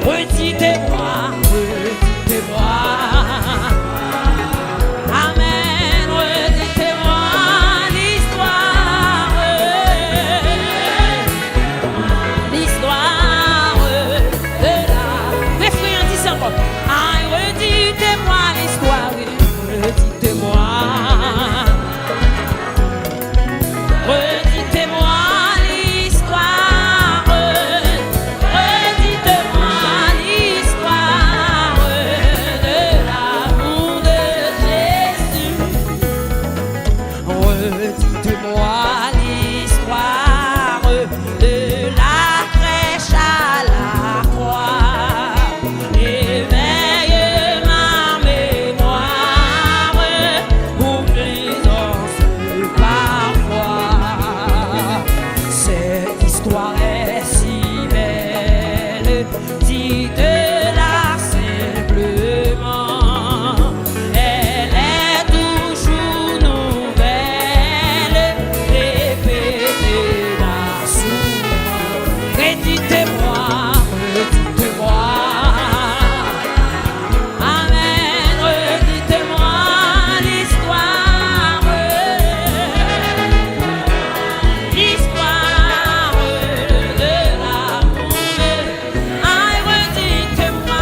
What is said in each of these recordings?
Redites-moi, redites-moi. Amen, redites-moi l'histoire. L'histoire de la... Refrain, dis ça encore. Ah, redites-moi l'histoire. Redites-moi. Redites-moi l'histoire. Redites-moi l'histoire de l'amour de Jésus. Redites-moi l'histoire de la crèche à la croix. Éveille ma mémoire, oublions-ce parfois. Cette histoire est si belle, dites-la simplement. Elle est toujours nouvelle, répétez-la souvent. Redites-moi, redites-moi. Amen, redites-moi l'histoire. L'histoire de l'amour. Ah, redites-moi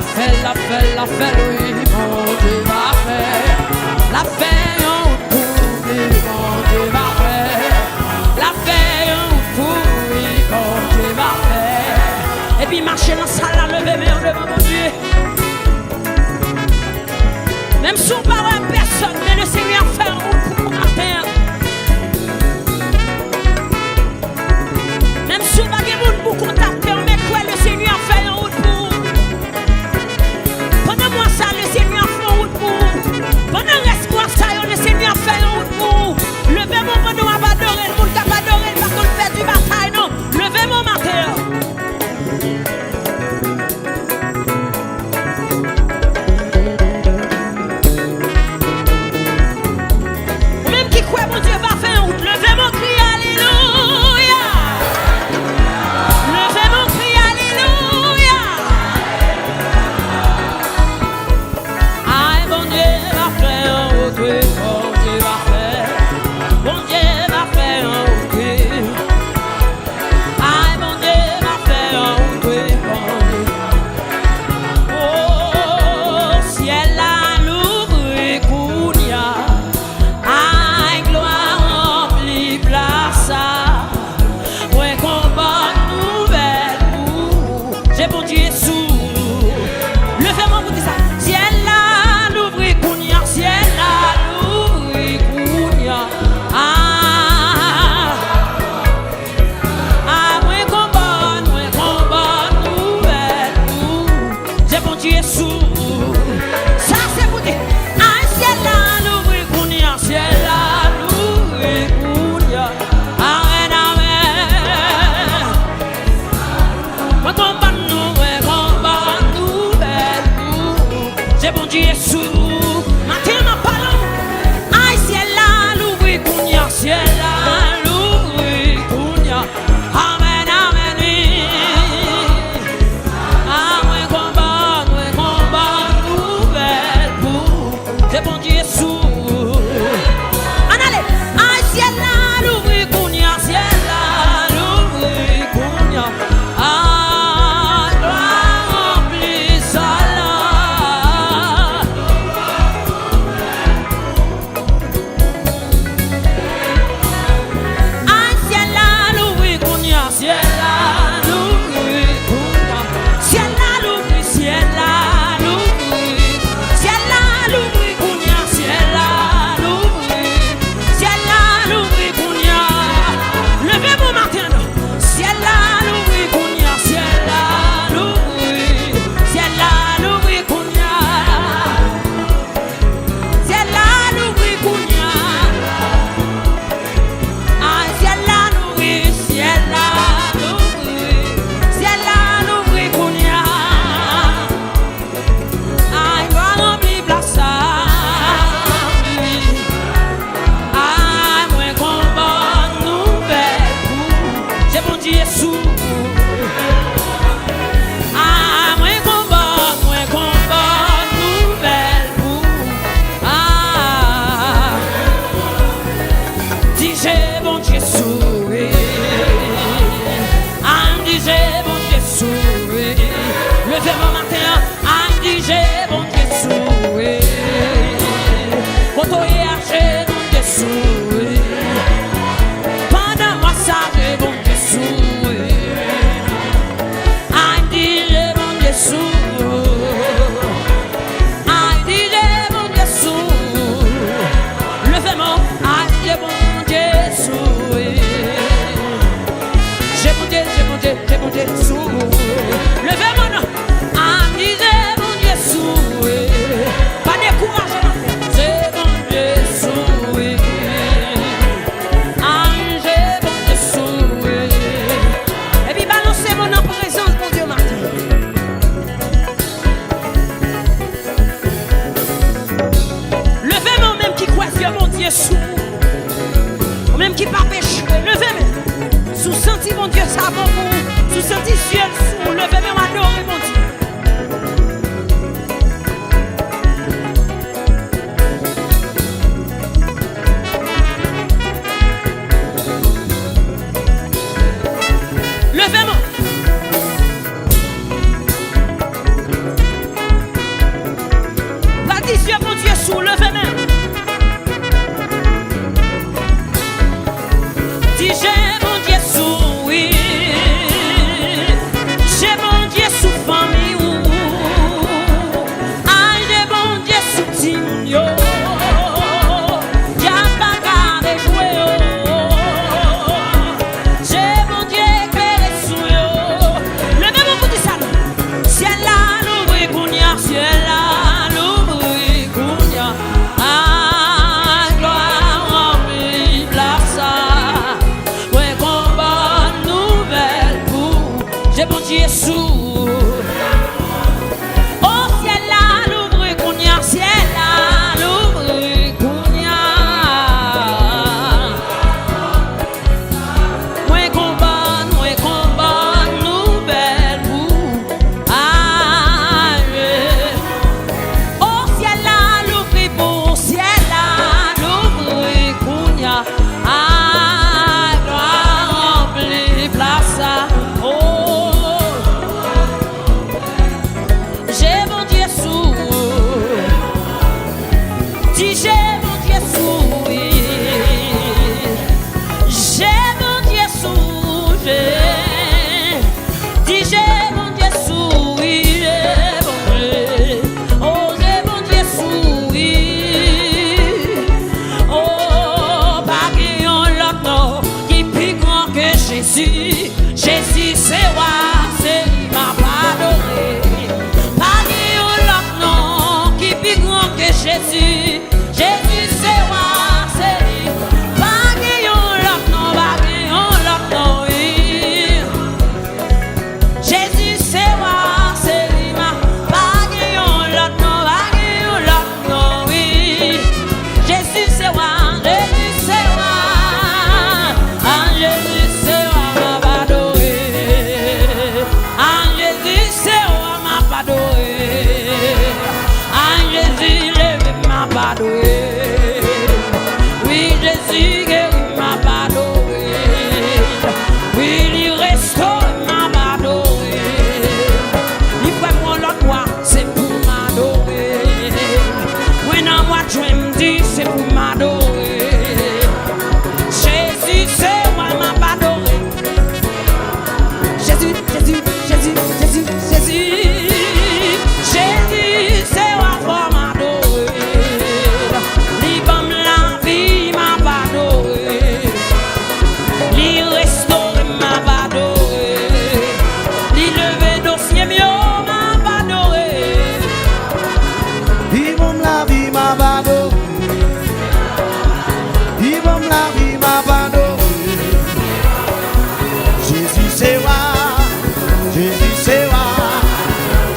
la fait, oui, mon Dieu va faire. La fait en pour lui, mon Dieu va faire. La fait en pour lui, mon Dieu va faire. Et puis marcher dans la salle, lever mes mains devant mon Dieu. Même si on parle à personne, mais le Seigneur fait en route pour la terre. Même si on n'a pas de monde pour contacter, mais quoi le Seigneur fait en route pour. Pendant moi ça, le Seigneur fait en route pour. Pendant reste-moi ça, le Seigneur fait en route pour. Levez-moi pendant on va adorer, le monde qui va adorer, parce qu'on fait du bataille, non. Levez-moi matin. Mon Dieu va faire en route, levez mon cri, alléluia. Levez mon cri, alléluia. Aïe, mon Dieu va faire en route, oui, mon Dieu va faire. Mon Dieu va faire en route, oui. Aïe, mon Dieu va faire en route, oui, mon Dieu. Oh, ciel à l'ouvrir, Kounia. J'ai bon Dieu sous. Levez-moi pour dire ça. Ciel là, l'ouvrir Kounia. Ciel là, l'ouvrir Kounia. Moi combat nouvelle. J'ai bon Dieu sous. Ça c'est pour dire. Ciel là, l'ouvrir Kounia. Ciel là, l'ouvrir Kounia. Amen, amen. Moi combat. J'ai bon Dieu sous. Matin ma parole. Aïe ciel là l'ouvrir Kounia. Ciel là l'ouvrir Kounia. Amen amen. Moi combat nouvelle pour. J'ai bon Dieu sous. En allez. Aïe ciel là l'ouvrir Kounia. Ciel là l'ouvrir Kounia. Levez-moi matin, aïe, dis j'ai bon Dieu soué. Quand on y a, j'ai bon Dieu soué. Pendant moi ça, j'ai bon Dieu soué. Aïe, dis j'ai bon Dieu soué. Aïe, dis j'ai bon Dieu soué. Levez-moi, aïe, j'ai bon Dieu soué. J'ai bon Dieu soué. Levez-moi, non.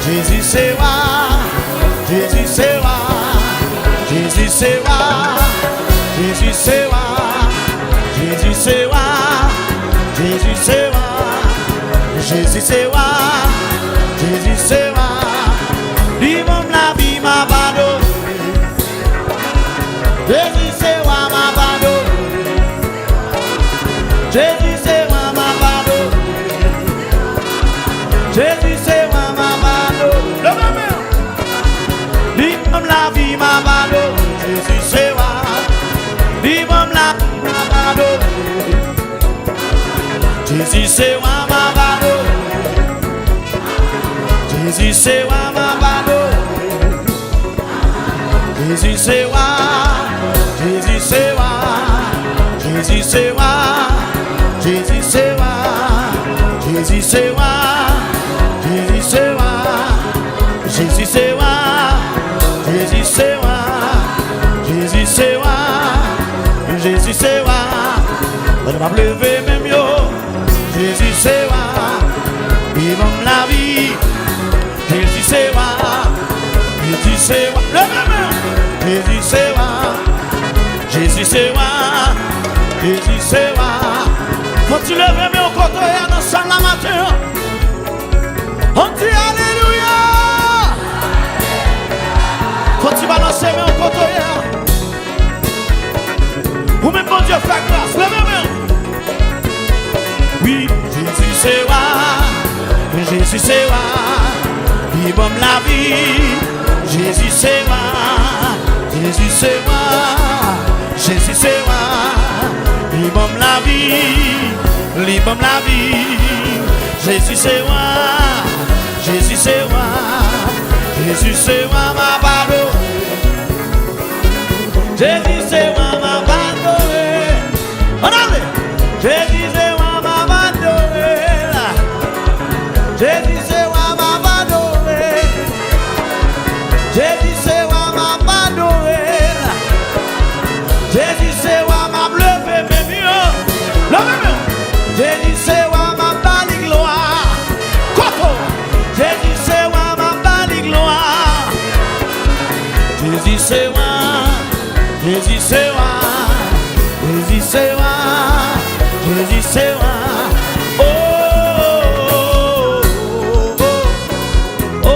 Jésus c'est roi, Jésus c'est roi, Jésus c'est roi, Jésus c'est roi, Jésus c'est roi, Jésus c'est roi, Jésus c'est roi, Jésus c'est roi, lui-même la vie m'a pardonné, Jésus c'est roi m'a pardonné, Jésus c'est roi m'a pardonné, Jésus c'est roi m'a pardonné, lui-même la vie m'a pardonné, Jésus c'est roi, lui-même la vie m'a pardonné, Jésus c'est roi m'a pardonné, Jésus c'est roi m'a pardonné, Jésus c'est roi, Jésus c'est roi, Jésus c'est roi, Jésus c'est roi, Jésus c'est roi, Jésus c'est roi, Jésus c'est roi, Jésus c'est roi, Jésus c'est roi, Jésus c'est roi, on va lever même yo, Jésus c'est roi, vivons la vie, Jésus c'est roi, Jésus c'est roi, Jésus c'est roi, Jésus c'est roi, Jésus c'est roi. Faut-tu lever mes côtés dans sa la matin? On dit alléluia. Faut-tu balancer mes côtés? Ou même bon Dieu fait grâce, levez-moi. Oui, Jésus c'est roi, Jésus c'est roi, il donne la vie, Jésus c'est roi, Jésus c'est roi, Jésus c'est roi, il donne la vie, il donne la vie, Jésus c'est roi, Jésus c'est roi, Jésus c'est roi, ma pardon, Jésus c'est roi, ma pardon, on allait, Jésus c'est roi, ma pardon, Jésus c'est roi, ma pardon, Jésus c'est roi, ma pardon, Jésus c'est roi, ma levé, mais mieux, levez-moi, Jésus c'est roi, ma belle gloire, Coco, Jésus c'est roi, ma belle gloire, Jésus c'est roi, Jésus c'est roi, Jésus c'est roi, Jésus c'est roi, oh, oh, oh,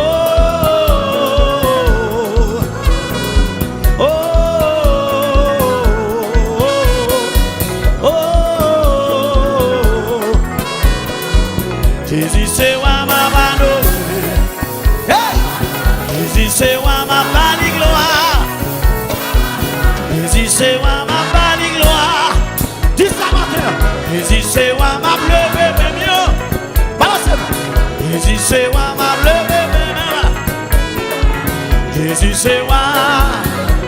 oh, oh, Jésus c'est roi, ma bande, hey! Jésus c'est roi, ma belle gloire, Jésus c'est roi, ma belle gloire, dis ça matin, Jésus c'est roi, ma levé, mais mieux, balancez, Jésus c'est roi, ma levé, mais mieux, Jésus c'est roi,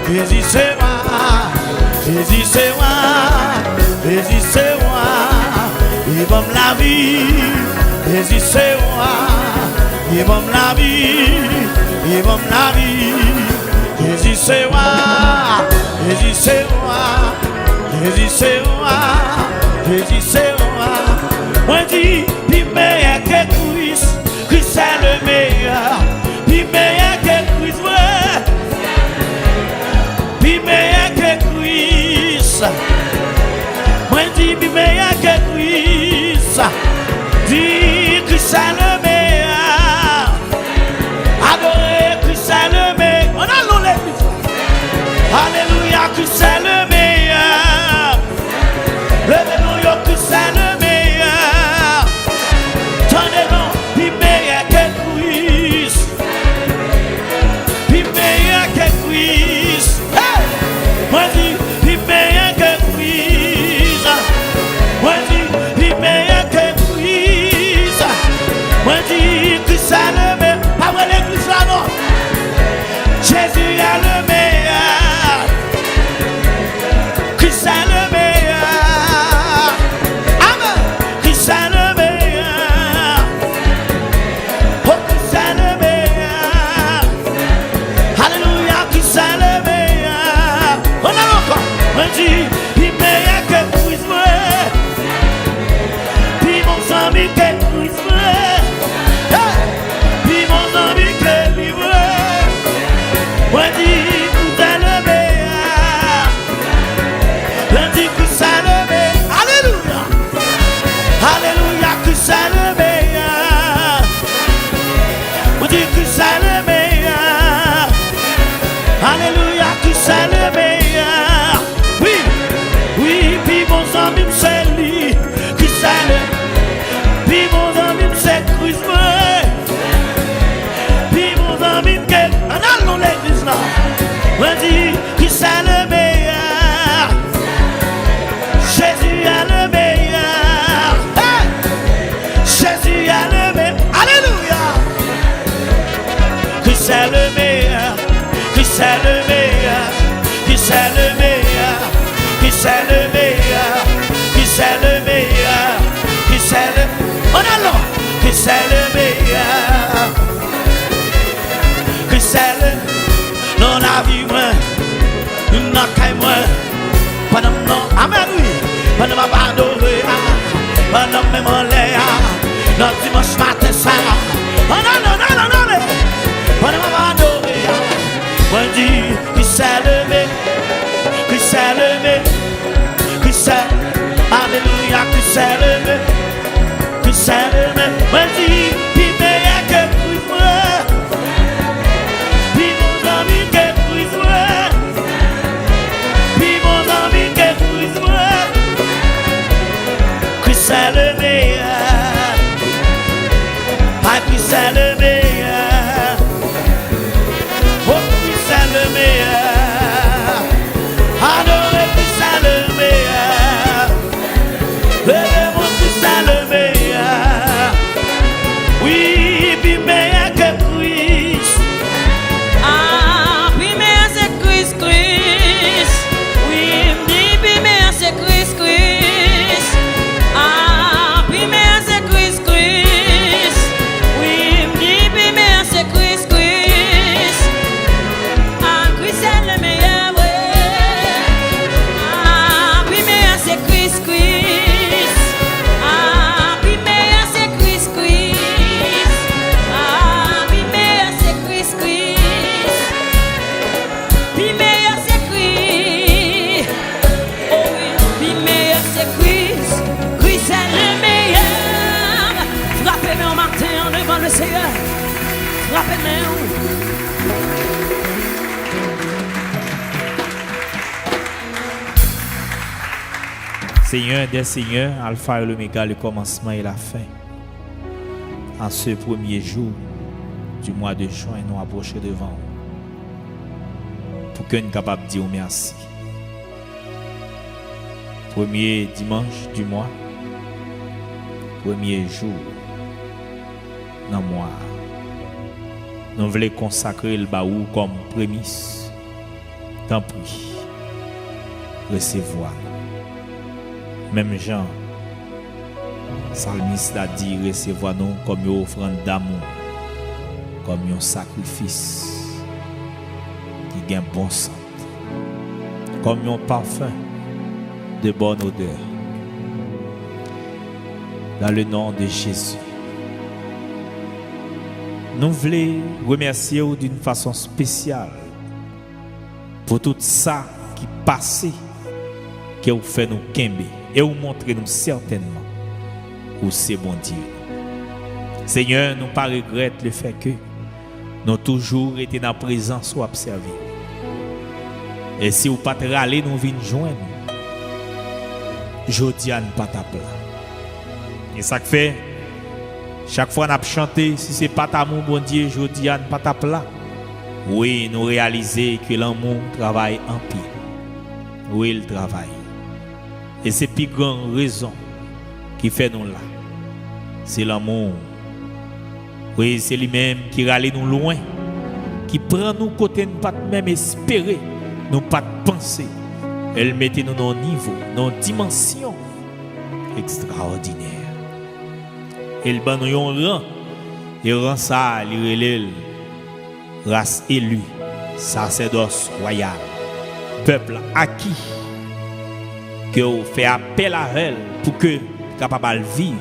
Jésus c'est roi, Jésus c'est roi, Jésus c'est roi, il donne la vie, Jésus c'est roi, il donne la vie, il donne la vie, Jésus c'est roi, Jésus c'est roi, Jésus c'est roi, Jésus c'est roi. Moi dis, puis meilleur que Christ, Christ c'est le meilleur, puis meilleur que Christ, ouais, puis meilleur que Christ. Moi dis, puis meilleur que Christ, dis Christ c'est le meilleur, adorez Christ c'est le meilleur. On a l'olé, alléluia, Christ c'est le meilleur. Levez-nous, Christ c'est le meilleur. Tenez-nous, puis meilleur que Christ. dit que c'est le meilleur. Alléluia, que c'est le meilleur. Oui, oui, puis mon ami c'est lui. Que c'est le. Puis mon ami c'est Christ. Puis mon ami c'est. En allons l'église là. On dit que c'est le meilleur. Jésus est le meilleur. Hey! Jésus est le meilleur. Alléluia. Que c'est le meilleur. Que c'est le meilleur. Que c'est le meilleur. Que c'est le meilleur. Que c'est le meilleur. Que c'est le. On allons. Que c'est le meilleur. Que c'est le. Non la vie moi. Non caille moi. Pendant non. Amen oui. Pendant ma badoré. Pendant même en l'air. Non dimanche matin ça. Oh non non non non non. Pendant ma badoré. Moi dis que c'est le meilleur. Que c'est le meilleur. Que c'est. Alléluia. Que c'est le meilleur. Que c'est le meilleur. Moi dis qu'il meilleur que Christ moi. Puis mon ami que Christ moi. Puis mon ami que Christ moi. Que c'est le meilleur. Ah que c'est le meilleur. Oh que c'est le meilleur. Adorez que c'est le meilleur. Levez-moi que c'est le meilleur. Oui, puis meilleur que Christ. Ah, puis meilleur c'est Christ, Christ. Oui, puis meilleur c'est Christ, Christ. Ah, puis meilleur c'est Christ, Christ. Oui, puis meilleur c'est Christ, Christ. Ah, Christ est le meilleur, ouais. Ah, puis meilleur c'est Christ, Christ. Ah, puis meilleur c'est Christ, Christ. Ah, puis meilleur c'est Christ, Christ. Puis meilleur c'est Christ. Oh oui, puis meilleur c'est Christ. Christ est le meilleur. Frappez-moi au matin en devant le Seigneur. Frappez-moi. Seigneur des seigneurs, Alpha et l'Oméga, le commencement et la fin. En ce premier jour du mois de juin, nous approchons devant vous. Pour que nous soyons capables de dire merci. Premier dimanche du mois, premier jour dans le mois. Nous voulons consacrer le baou comme prémisse. Tant pis, recevoir. Même Jean, psalmiste a dit recevoir nous comme une offrande d'amour, comme un sacrifice qui a un bon sang, comme un parfum de bonne odeur. Dans le nom de Jésus, nous voulons remercier vous d'une façon spéciale pour tout ça qui passait, qui vous fait nous kembe et vous montrer nous certainement où c'est bon Dieu. Seigneur, nous pas regretter le fait que nous toujours été dans la présence ou observer. Et si vous pas râler, nous venons joindre. Jodiane pas ta plat. Et ça fait chaque fois qu'on a chanté, si c'est pas ta mon bon Dieu, Jodiane pas ta plat. Oui, nous réaliser que l'amour travaille en pile. Oui, il travaille. Et c'est plus grande raison qui fait nous là. C'est l'amour. Oui, c'est lui-même qui râle nous loin, qui prend nous côté nous pas même espérer, nous pas penser. Elle mettait nous dans un niveau, dans une dimension extraordinaire. Elle ban nous un rang, et rend ça, il relève race élue, sacerdoce royal, peuple acquis, que vous fait appel à elle pour que capable de vivre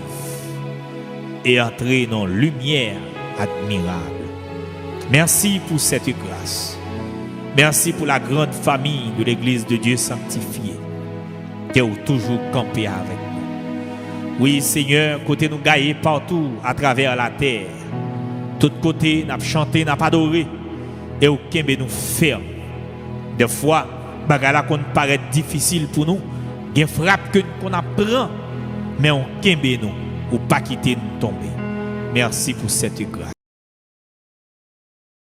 et entrer dans la lumière admirable. Merci pour cette grâce. Merci pour la grande famille de l'Église de Dieu sanctifiée qui est toujours campé avec nous. Oui, Seigneur, côté nous gagnés partout à travers la terre. Tout côté, n'a chanté, n'a pas adoré. Et au Kembe nous ferme. Des fois, bagala qu'on paraît difficile pour nous, il y a une frappe qu'on apprend, mais on Kembe nous, ou pas quitter nous tomber. Merci pour cette grâce.